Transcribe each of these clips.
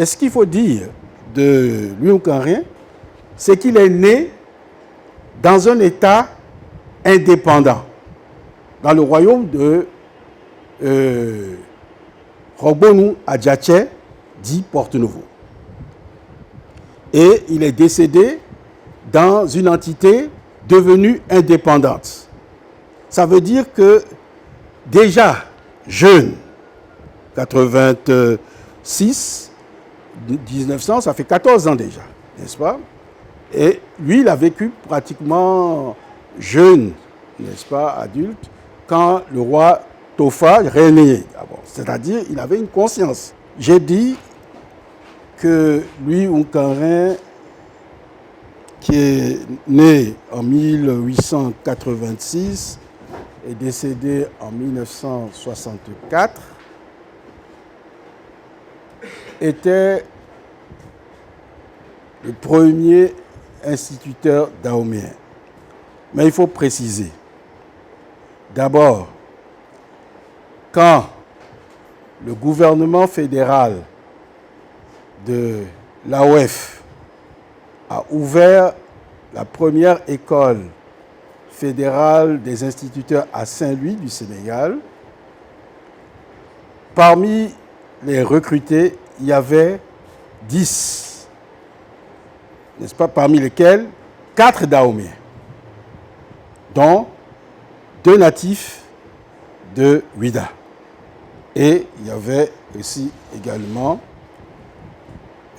Et ce qu'il faut dire de Louis Oukangren, c'est qu'il est né dans un État indépendant, dans le royaume de Rogbonu Adjatché, dit Porte-Nouveau. Et il est décédé dans une entité devenue indépendante. Ça veut dire que déjà jeune, 86, 1900, ça fait 14 ans déjà, n'est-ce pas? Et lui, il a vécu pratiquement jeune, n'est-ce pas, adulte, quand le roi Tofa régnait. C'est-à-dire, il avait une conscience. J'ai dit que Louis Oukangren, qui est né en 1886 et décédé en 1964, était le premier instituteur dahoméen. Mais il faut préciser. D'abord, quand le gouvernement fédéral de l'AOF a ouvert la première école fédérale des instituteurs à Saint-Louis du Sénégal, parmi les recrutés, il y avait 10, n'est-ce pas, parmi lesquels 4 dahoméens, dont 2 natifs de Ouida. Et il y avait aussi également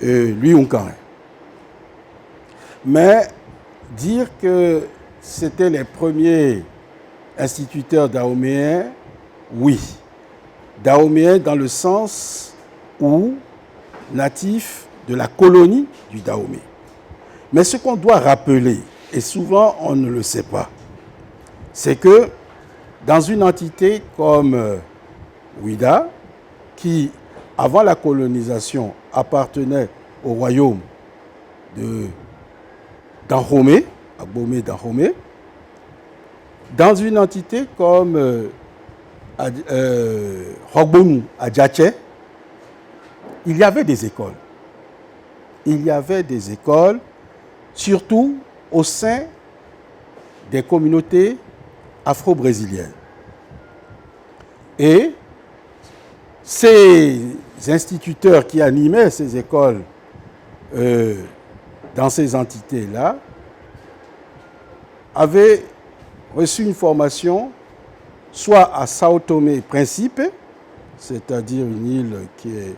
Louis Oukangren. Mais dire que c'était les premiers instituteurs dahoméens, oui. Dahoméens dans le sens où natifs de la colonie du Dahomey. Mais ce qu'on doit rappeler, et souvent on ne le sait pas, c'est que dans une entité comme Ouida, qui avant la colonisation appartenait au royaume de Dahomey, Abomey Dahomey, dans une entité comme Rogbonu Adjatché, il y avait des écoles. Il y avait des écoles, surtout au sein des communautés afro-brésiliennes. Et ces instituteurs qui animaient ces écoles dans ces entités-là avaient reçu une formation soit à Sao Tomé et Principe, c'est-à-dire une île qui est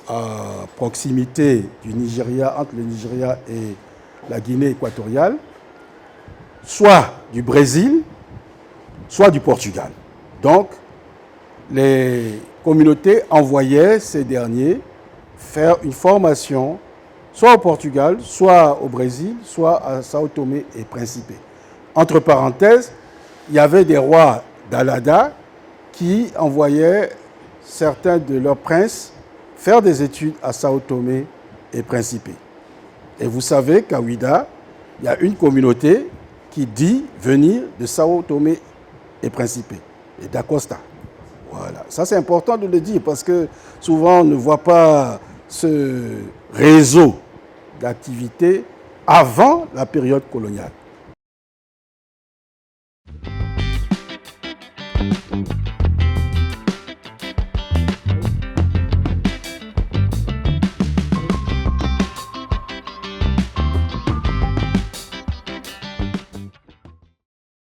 à proximité du Nigeria, entre le Nigeria et la Guinée équatoriale, soit du Brésil, soit du Portugal. Donc, les communautés envoyaient ces derniers faire une formation soit au Portugal, soit au Brésil, soit à Sao Tomé et Principe. Entre parenthèses, il y avait des rois d'Alada qui envoyaient certains de leurs princes faire des études à Sao Tomé et Principe. Et vous savez qu'à Ouida, il y a une communauté qui dit venir de Sao Tomé et Principe, et d'Acosta. Voilà. Ça, c'est important de le dire parce que souvent, on ne voit pas ce réseau d'activités avant la période coloniale.